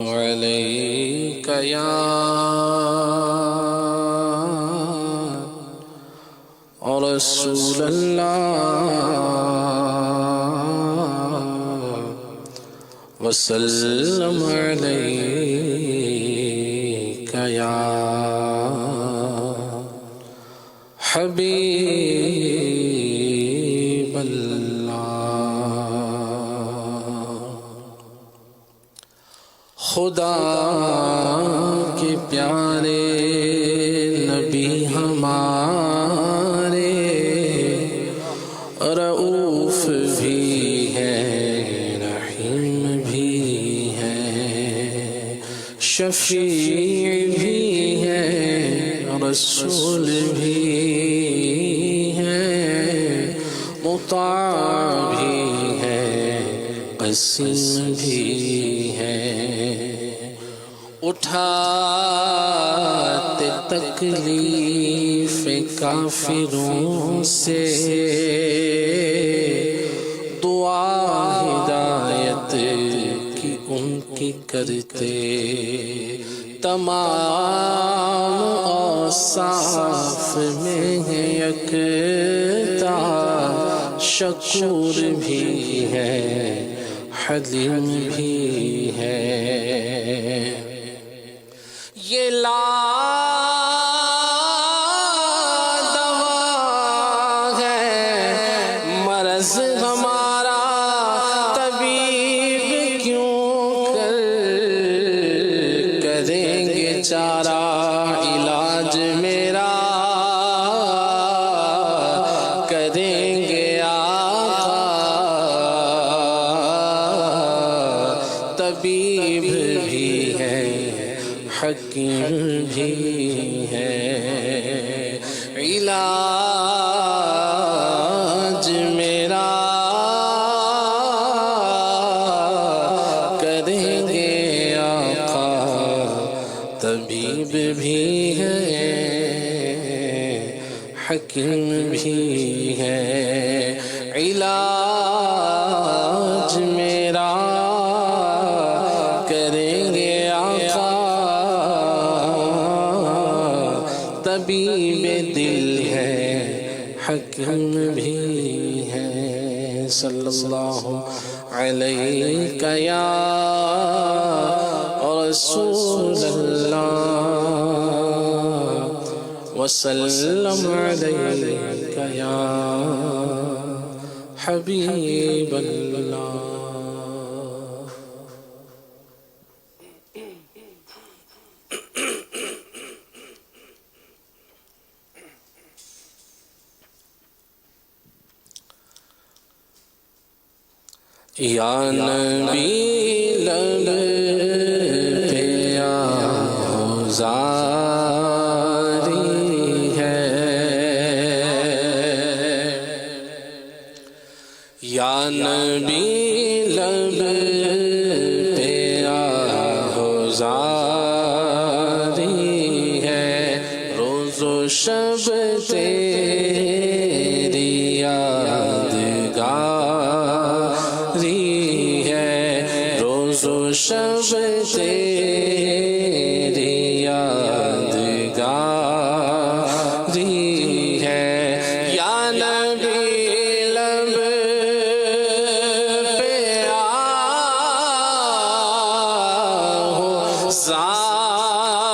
عليك يا رسول الله وسلم عليك يا حبيب الله خدا کے پیارے نبی ہمارے رؤوف بھی ہیں رحیم بھی ہیں شفیع بھی ہیں رسول بھی ہیں مطاع بھی ہیں قسیم بھی ہیں اٹھاتے تکلیف کافروں سے دعا ہدایت کی ان کی کرتے تمام اوصاف میں ہے یکتا شکور بھی ہے حلیم بھی ہے یہ لا دوا ہے مرض ہمارا طبیب کیوں کریں گے چارہ علاج میرا کریں گے آقا طبیب بھی ہے حکیم بھی ہے علاج میرا کریں گے آقا طبیب بھی ہے حکیم بھی ہے علاج میرا کریں گے آقا طبیب دل ہے حکیم بھی ہے صلی اللہ علیہ یا رسول اللہ وسلم علیہ یا حبیب اللہ یا نبی لب پہ آزاری ہے یا نبی لب پہ آزاری ہے روز و شب تیری یادگاری ہے روز و شب تیری یادگاری ہے یا نبی لب پہ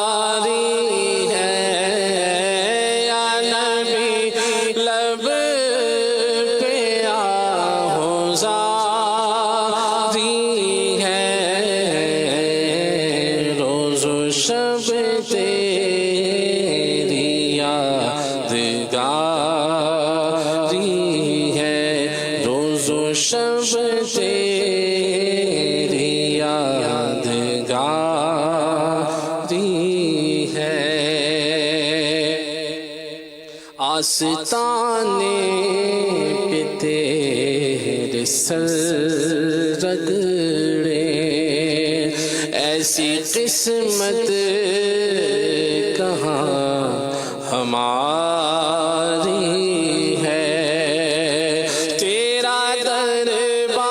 آزاری ہے یا نبی لب پہ آزاری ہے روز و شب تیری یادگاری ہے روز و شب تیری یادگاری ہے آستانے پہ تیرے سر رگڑے ایسی قسمت کہاں ہماری ہے تیرا دربار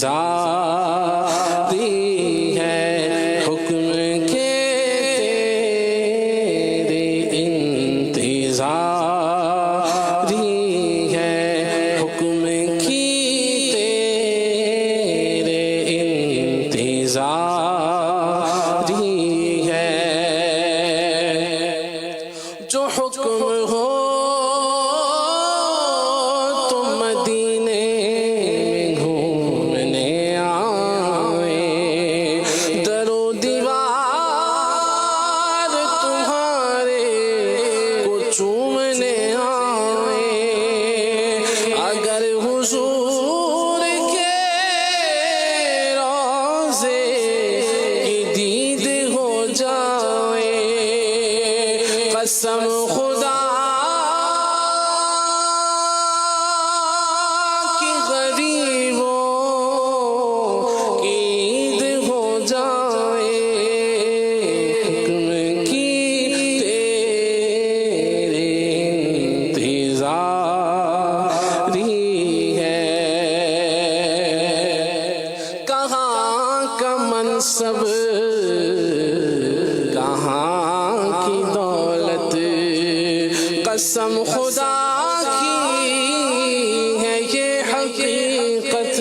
انتظاری ہے حکم کے تیرے انتظاری ہے حکم کی تیرے انتظاری ہے جو حکم ہو تو مدینے میں گھومنے آئیں در و دیوار تمہارے کو چومنے آئیں اگر حضور کے روضے کی دید ہو جائے قسم خدا کی غریبوں کی عید ہو جائے حکم کی تیرے انتظاری ہے کہاں کا منصب کہاں کی دولت قسم خدا کی ہے یہ حقیقت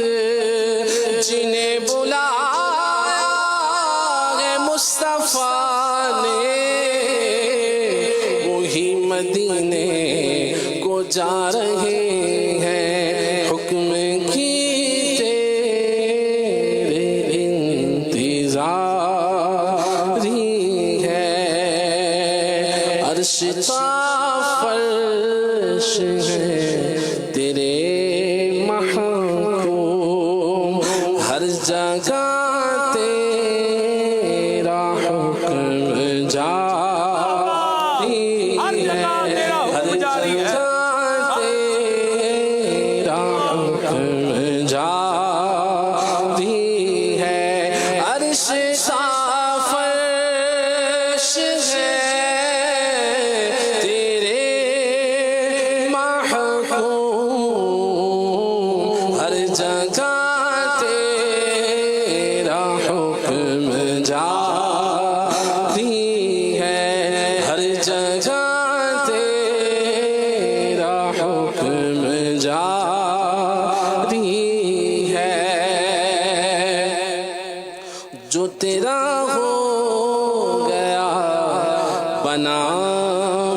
جنہیں بلایا ہے مصطفیٰ نے وہی مدینے کو جا رہے ہیں حکم کی تیرے انتظاری ہے عرش تا فرش ہے تیرے محکوم ہر جگہ تیرا حکم جاری ہے ہر جگہ تیرا حکم جاری ہے عرش تا فرش ہے تیرے محکوم ہر جگہ تیرا حکم جاری ہے ہر جگہ تیرا حکم جاری ہے جو تیرا ہو گیا بنا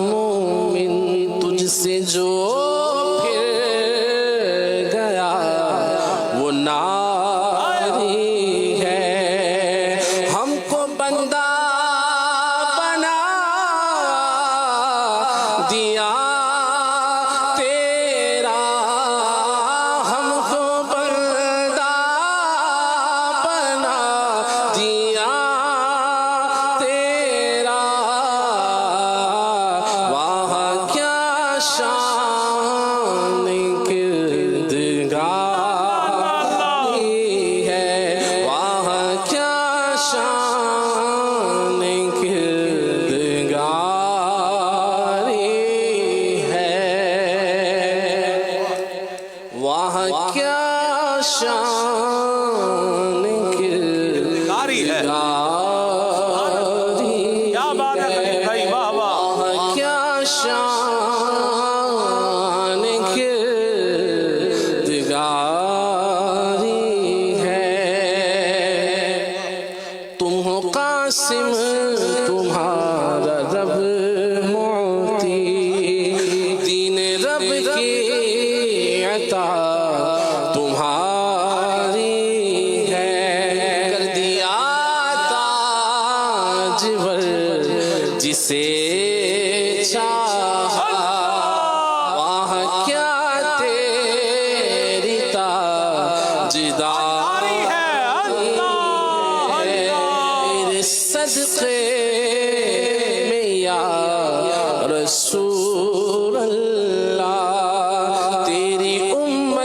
مومن تجھ سے جو پھر گیا وہ ناری ہے ہم کو بندہ بنا دیا تیرا ہم کو بندہ بنا دیا تیرا وہاں کیا شان کردگاری ہے وہاں کیا شان کردگاری ہے وہاں کیا شان کردگاری ہے کیا بات ہے خلیل بھائی واہ واہ وہاں کیا شان کردگاری ہے تم ہو قاسم تمہارا رب معطی دین رب کی عطا تمہاری ہے کر دیا تاجور جسے چاہا وہاں کیا تیری تاجداری ہے اللہ تیرے صدقے میں یا رسول اللہ تیری امت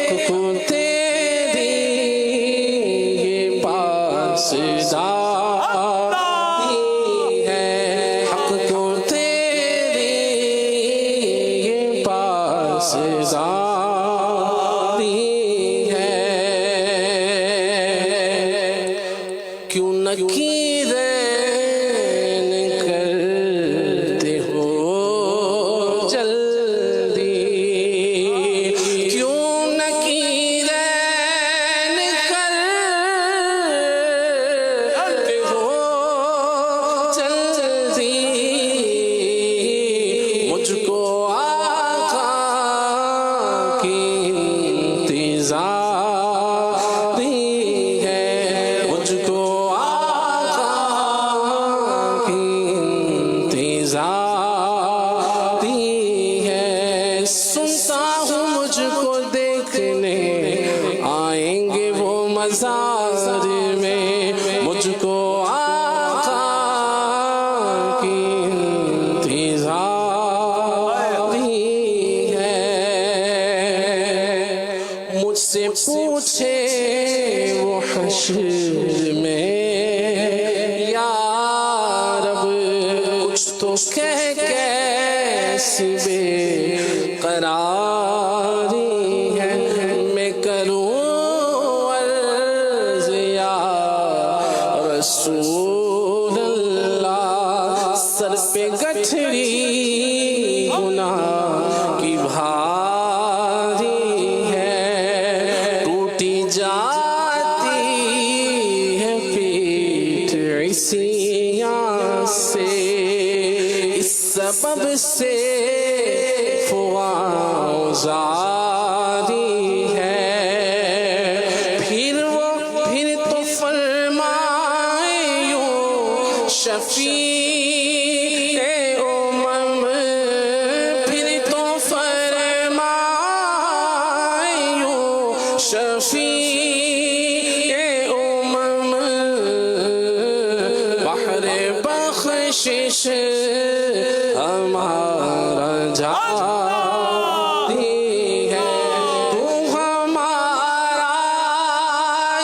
حق کو تیری یہ پاسداری ہے، حق کو تیری یہ پاسداری ہے، کیوں نکیرین کرتے ہو جلدی، کیوں نکیرین کرتے ہو جلدی، مجھ کو آقا کی انتظاری ہے، مجھ کو آقا کی انتظاری ہے، سنتا ہوں مجھ کو دیکھنے آئیں گے وہ مزار میں، مجھ کو آقا کی انتظاری ہے، مجھ سے پوچھے وہ حشر میں یا رب کچھ تو کہہ کیسی بے قراری ہے، میں کروں عرض یا رسول اللہ، سر پہ گٹھڑی گناہ کی بھاری ہے، ٹوٹی جاتی ہے پیٹھ عصیاں سے، اس سبب سے فغاں زاری ہے، پھر تو فرمائے یوں شفیع امم، پھر تو فرمائے یوں شفیع امم، بحر بخشش ہمارا جاری ہے، تو ہمارا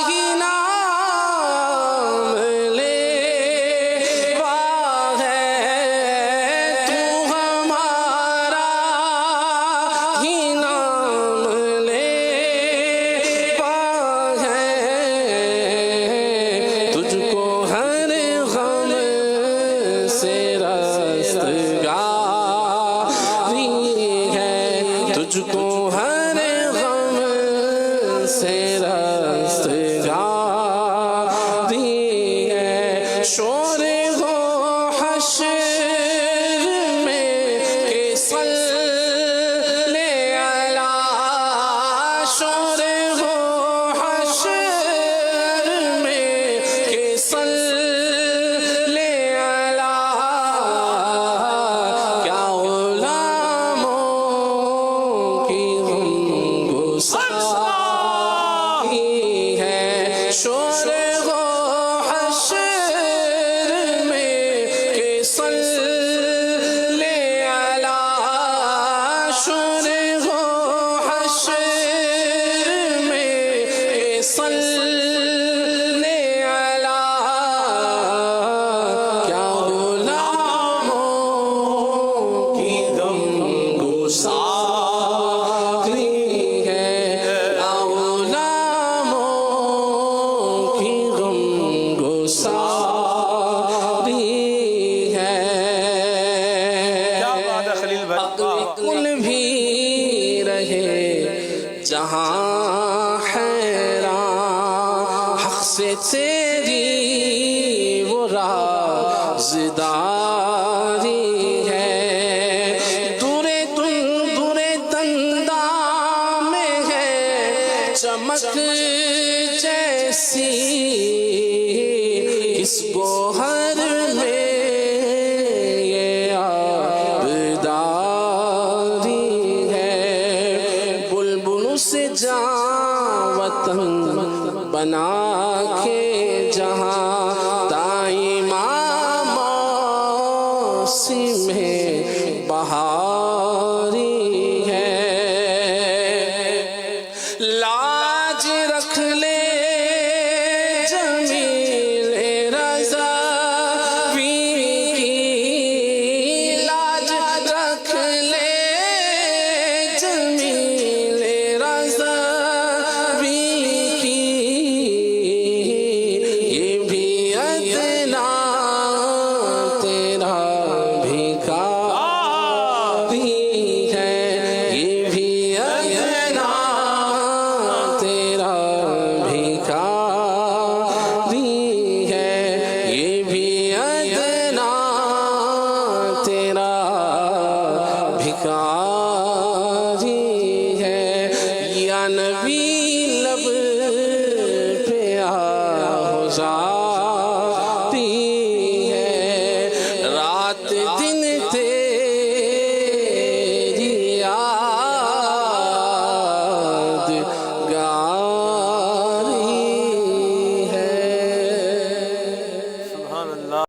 ہی نام لیوا ہے، تو ہمارا ہی نام لیوا ہے، تجھ کو ہر غم سے رستگاری ہے، تجھ کو ہر غم سے رستگاری ہے، شور ہو حشر میں کہ صلی علی، شور ہو حشر میں کہ صلی علی، کیا غلاموں کی غمگساری ہے، شور ہو حشر میں کہ صلی علی، شور ہو حشر میں کہ صلی علی، کیا غلاموں کی غمگساری ہے، کیا غلاموں کی غمگساری ہے، کیا بات ہے خلیل بھائی، کل بھی رہے جہاں حیران، حق سے تیری وہ رازداری ہے، دور تندام میں ہے چمک جیسی، کس گوہر میں یہ آبداری ہے، بلبلوں سے جاں وطن بنا کے جہاں دائماں موسم بہاری ہے، لاج رکھ لے جمیل رضا وی کی، لاج رکھ لے جمیل رضا وی کی، یہ بھی ادنا تیرا بھکاری ہے، یہ بھی ادنا تیرا بھکاری ہے، یہ بھی ادنا تیرا بھکاری ہے، یا نبی لب پہ ہو ذاتی ہے، رات دن